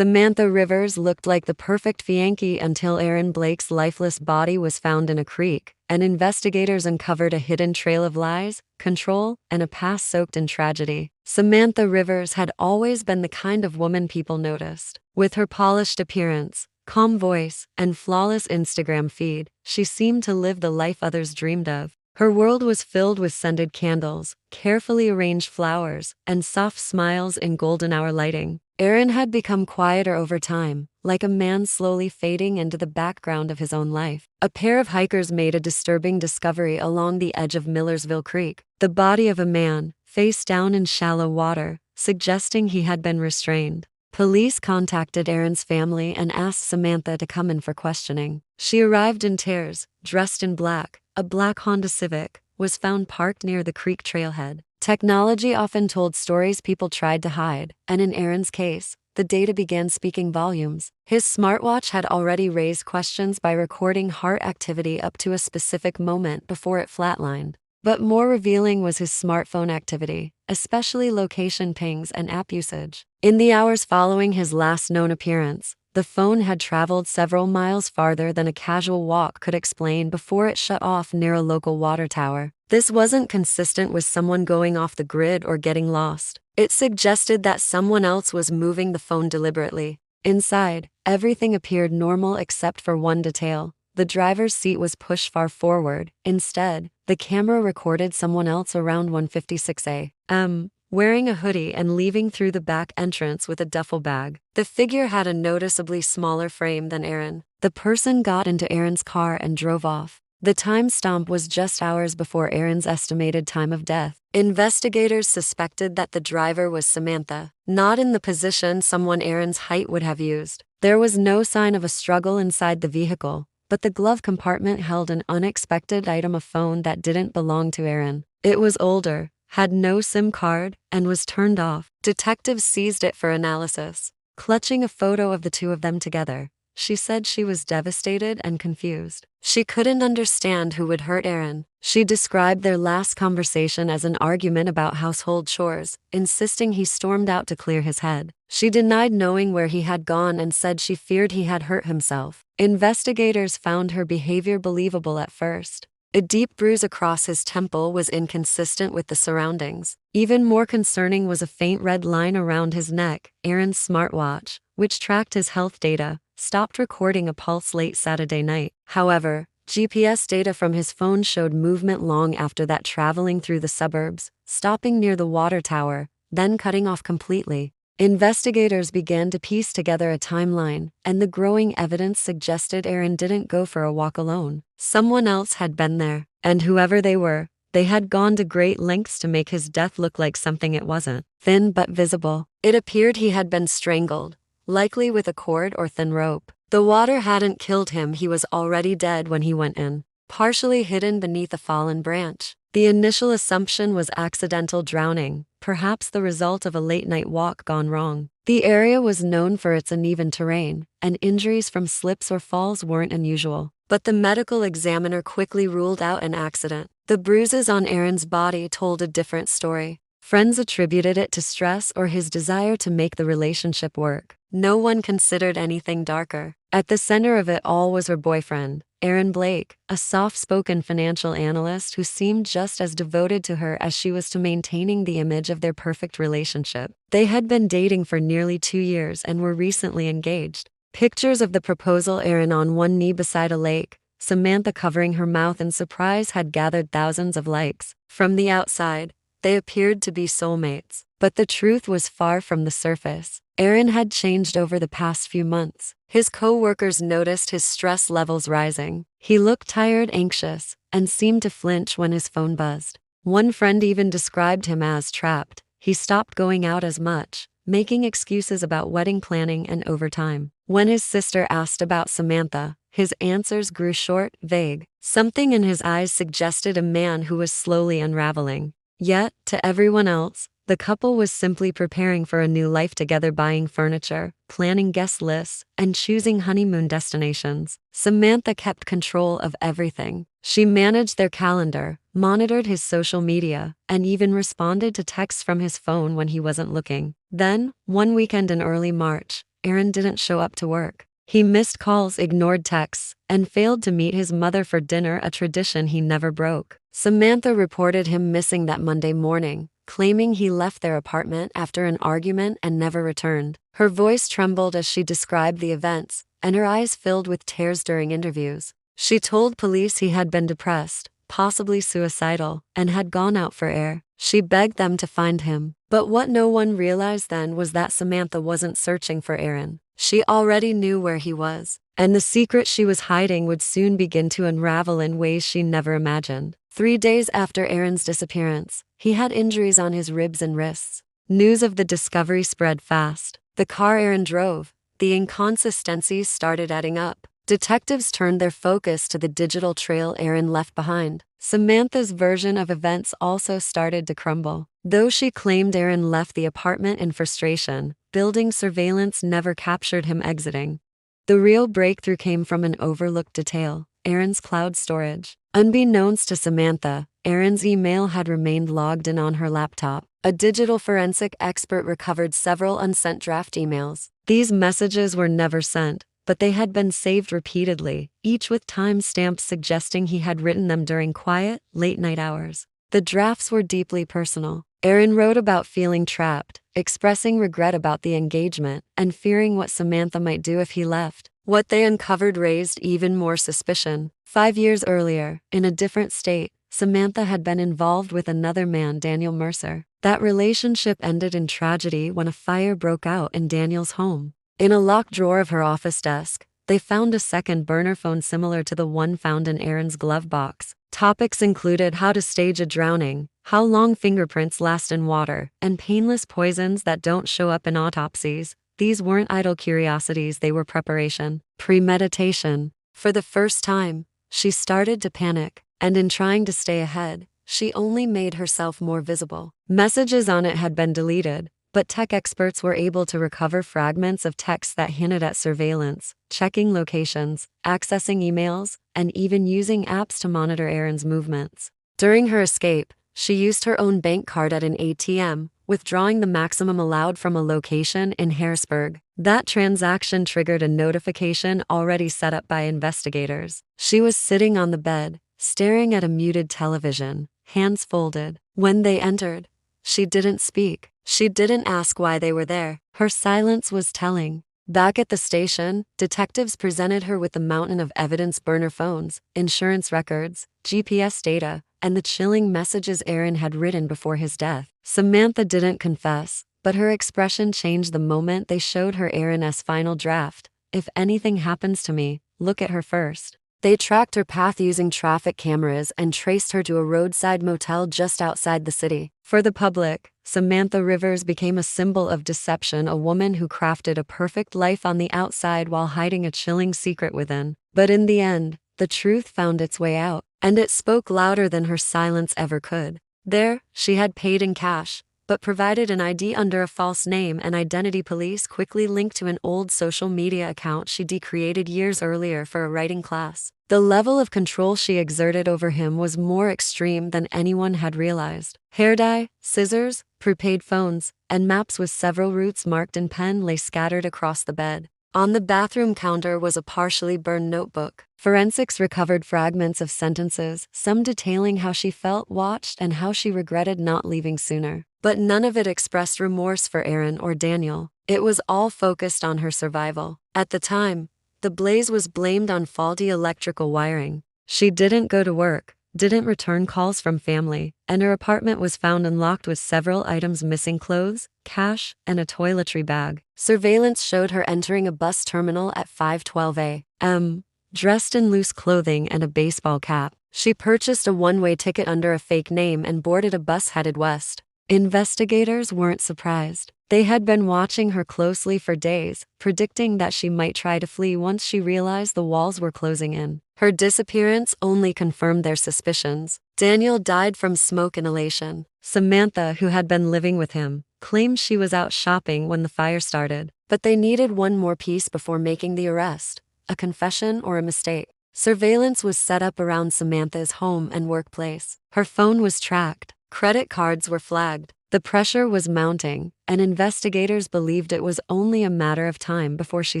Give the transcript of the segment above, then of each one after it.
Samantha Rivers looked like the perfect fiancé until Aaron Blake's lifeless body was found in a creek, and investigators uncovered a hidden trail of lies, control, and a past soaked in tragedy. Samantha Rivers had always been the kind of woman people noticed. With her polished appearance, calm voice, and flawless Instagram feed, she seemed to live the life others dreamed of. Her world was filled with scented candles, carefully arranged flowers, and soft smiles in golden hour lighting. Aaron had become quieter over time, like a man slowly fading into the background of his own life. A pair of hikers made a disturbing discovery along the edge of Millersville Creek: the body of a man, face down in shallow water, suggesting he had been restrained. Police contacted Aaron's family and asked Samantha to come in for questioning. She arrived in tears, dressed in black. A black Honda Civic was found parked near the creek trailhead. Technology often told stories people tried to hide, and in Aaron's case, the data began speaking volumes. His smartwatch had already raised questions by recording heart activity up to a specific moment before it flatlined. But more revealing was his smartphone activity, especially location pings and app usage. In the hours following his last known appearance, the phone had traveled several miles farther than a casual walk could explain before it shut off near a local water tower. This wasn't consistent with someone going off the grid or getting lost. It suggested that someone else was moving the phone deliberately. Inside, everything appeared normal except for one detail. The driver's seat was pushed far forward. Instead, the camera recorded someone else around 156 a.m., wearing a hoodie and leaving through the back entrance with a duffel bag. The figure had a noticeably smaller frame than Aaron. The person got into Aaron's car and drove off. The timestamp was just hours before Aaron's estimated time of death. Investigators suspected that the driver was Samantha, not in the position someone Aaron's height would have used. There was no sign of a struggle inside the vehicle, but the glove compartment held an unexpected item: a phone that didn't belong to Aaron. It was older, had no SIM card, and was turned off. Detectives seized it for analysis. Clutching a photo of the two of them together, she said she was devastated and confused. She couldn't understand who would hurt Aaron. She described their last conversation as an argument about household chores, insisting he stormed out to clear his head. She denied knowing where he had gone and said she feared he had hurt himself. Investigators found her behavior believable at first. A deep bruise across his temple was inconsistent with the surroundings. Even more concerning was a faint red line around his neck. Aaron's smartwatch, which tracked his health data, stopped recording a pulse late Saturday night. However, GPS data from his phone showed movement long after that, traveling through the suburbs, stopping near the water tower, then cutting off completely. Investigators began to piece together a timeline, and the growing evidence suggested Aaron didn't go for a walk alone. Someone else had been there, and whoever they were, they had gone to great lengths to make his death look like something it wasn't. Thin but visible, it appeared he had been strangled, likely with a cord or thin rope. The water hadn't killed him; he was already dead when he went in, partially hidden beneath a fallen branch. The initial assumption was accidental drowning, perhaps the result of a late-night walk gone wrong. The area was known for its uneven terrain, and injuries from slips or falls weren't unusual. But the medical examiner quickly ruled out an accident. The bruises on Aaron's body told a different story. Friends attributed it to stress or his desire to make the relationship work. No one considered anything darker. At the center of it all was her boyfriend, Aaron Blake, a soft-spoken financial analyst who seemed just as devoted to her as she was to maintaining the image of their perfect relationship. They had been dating for nearly 2 years and were recently engaged. Pictures of the proposal: Aaron on one knee beside a lake, Samantha covering her mouth in surprise, had gathered thousands of likes. From the outside, they appeared to be soulmates. But the truth was far from the surface. Aaron had changed over the past few months. His co-workers noticed his stress levels rising. He looked tired, anxious, and seemed to flinch when his phone buzzed. One friend even described him as trapped. He stopped going out as much, making excuses about wedding planning and overtime. When his sister asked about Samantha, his answers grew short, vague. Something in his eyes suggested a man who was slowly unraveling. Yet, to everyone else, the couple was simply preparing for a new life together, buying furniture, planning guest lists, and choosing honeymoon destinations. Samantha kept control of everything. She managed their calendar, monitored his social media, and even responded to texts from his phone when he wasn't looking. Then, one weekend in early March, Aaron didn't show up to work. He missed calls, ignored texts, and failed to meet his mother for dinner, a tradition he never broke. Samantha reported him missing that Monday morning, claiming he left their apartment after an argument and never returned. Her voice trembled as she described the events, and her eyes filled with tears during interviews. She told police he had been depressed, possibly suicidal, and had gone out for air. She begged them to find him. But what no one realized then was that Samantha wasn't searching for Aaron. She already knew where he was, and the secret she was hiding would soon begin to unravel in ways she never imagined. 3 days after Aaron's disappearance, he had injuries on his ribs and wrists. News of the discovery spread fast. The car Aaron drove, the inconsistencies started adding up. Detectives turned their focus to the digital trail Aaron left behind. Samantha's version of events also started to crumble. Though she claimed Aaron left the apartment in frustration, building surveillance never captured him exiting. The real breakthrough came from an overlooked detail: Aaron's cloud storage. Unbeknownst to Samantha, Aaron's email had remained logged in on her laptop. A digital forensic expert recovered several unsent draft emails. These messages were never sent, but they had been saved repeatedly, each with timestamps suggesting he had written them during quiet, late-night hours. The drafts were deeply personal. Aaron wrote about feeling trapped, expressing regret about the engagement, and fearing what Samantha might do if he left. What they uncovered raised even more suspicion. 5 years earlier, in a different state, Samantha had been involved with another man, Daniel Mercer. That relationship ended in tragedy when a fire broke out in Daniel's home. In a locked drawer of her office desk, they found a second burner phone similar to the one found in Aaron's glove box. Topics included how to stage a drowning, how long fingerprints last in water, and painless poisons that don't show up in autopsies. These weren't idle curiosities, they were preparation, premeditation. For the first time, she started to panic, and in trying to stay ahead, she only made herself more visible. Messages on it had been deleted, but tech experts were able to recover fragments of text that hinted at surveillance, checking locations, accessing emails, and even using apps to monitor Aaron's movements. During her escape, she used her own bank card at an ATM, withdrawing the maximum allowed from a location in Harrisburg. That transaction triggered a notification already set up by investigators. She was sitting on the bed, staring at a muted television, hands folded. When they entered, she didn't speak. She didn't ask why they were there. Her silence was telling. Back at the station, detectives presented her with the mountain of evidence: burner phones, insurance records, GPS data, and the chilling messages Aaron had written before his death. Samantha didn't confess, but her expression changed the moment they showed her Aaron's final draft. "If anything happens to me, look at her first." They tracked her path using traffic cameras and traced her to a roadside motel just outside the city. For the public, Samantha Rivers became a symbol of deception, a woman who crafted a perfect life on the outside while hiding a chilling secret within. But in the end, the truth found its way out, and it spoke louder than her silence ever could. There, she had paid in cash, but provided an ID under a false name, and identity police quickly linked to an old social media account she decreated years earlier for a writing class. The level of control she exerted over him was more extreme than anyone had realized. Hair dye, scissors, prepaid phones, and maps with several routes marked in pen lay scattered across the bed. On the bathroom counter was a partially burned notebook. Forensics recovered fragments of sentences, some detailing how she felt watched and how she regretted not leaving sooner. But none of it expressed remorse for Aaron or Daniel. It was all focused on her survival. At the time, the blaze was blamed on faulty electrical wiring. She didn't go to work, didn't return calls from family, and her apartment was found unlocked with several items missing: clothes, cash, and a toiletry bag. Surveillance showed her entering a bus terminal at 5:12 a.m., dressed in loose clothing and a baseball cap. She purchased a one-way ticket under a fake name and boarded a bus headed west. Investigators weren't surprised. They had been watching her closely for days, predicting that she might try to flee once she realized the walls were closing in. Her disappearance only confirmed their suspicions. Daniel died from smoke inhalation. Samantha, who had been living with him, claimed she was out shopping when the fire started. But they needed one more piece before making the arrest: a confession or a mistake. Surveillance was set up around Samantha's home and workplace. Her phone was tracked. Credit cards were flagged. The pressure was mounting, and investigators believed it was only a matter of time before she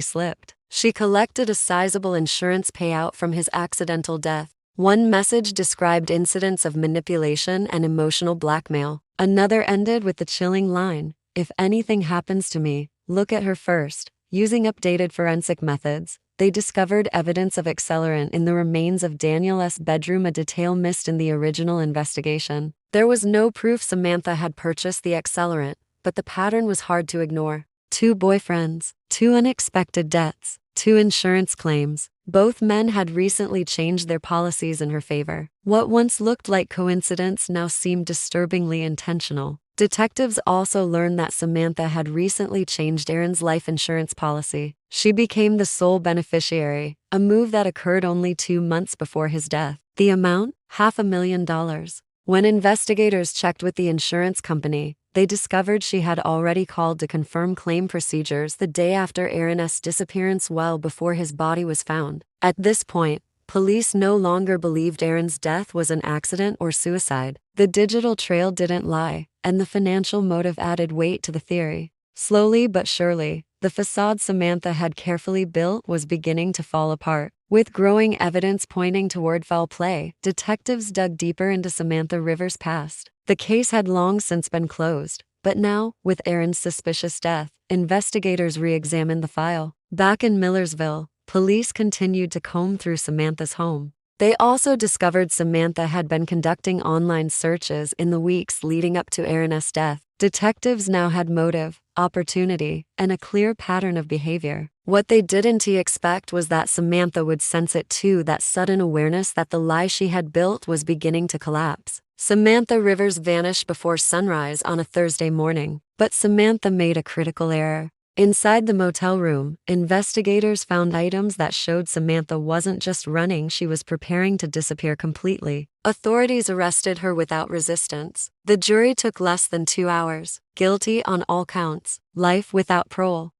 slipped. She collected a sizable insurance payout from his accidental death. One message described incidents of manipulation and emotional blackmail. Another ended with the chilling line, "If anything happens to me, look at her first." Using updated forensic methods, they discovered evidence of accelerant in the remains of Daniel's bedroom, a detail missed in the original investigation. There was no proof Samantha had purchased the accelerant, but the pattern was hard to ignore. 2 boyfriends, 2 unexpected debts, 2 insurance claims. Both men had recently changed their policies in her favor. What once looked like coincidence now seemed disturbingly intentional. Detectives also learned that Samantha had recently changed Aaron's life insurance policy. She became the sole beneficiary, a move that occurred only 2 months before his death. The amount? $500,000. When investigators checked with the insurance company, they discovered she had already called to confirm claim procedures the day after Aaron's disappearance, well before his body was found. At this point, police no longer believed Aaron's death was an accident or suicide. The digital trail didn't lie, and the financial motive added weight to the theory. Slowly but surely, the facade Samantha had carefully built was beginning to fall apart. With growing evidence pointing toward foul play, detectives dug deeper into Samantha Rivers' past. The case had long since been closed, but now, with Aaron's suspicious death, investigators re-examined the file. Back in Millersville, police continued to comb through Samantha's home. They also discovered Samantha had been conducting online searches in the weeks leading up to Aaron's death. Detectives now had motive, opportunity, and a clear pattern of behavior. What they didn't expect was that Samantha would sense it too, that sudden awareness that the lie she had built was beginning to collapse. Samantha Rivers vanished before sunrise on a Thursday morning, but Samantha made a critical error. Inside the motel room, investigators found items that showed Samantha wasn't just running, she was preparing to disappear completely. Authorities arrested her without resistance. The jury took less than 2 hours. Guilty on all counts. Life without parole.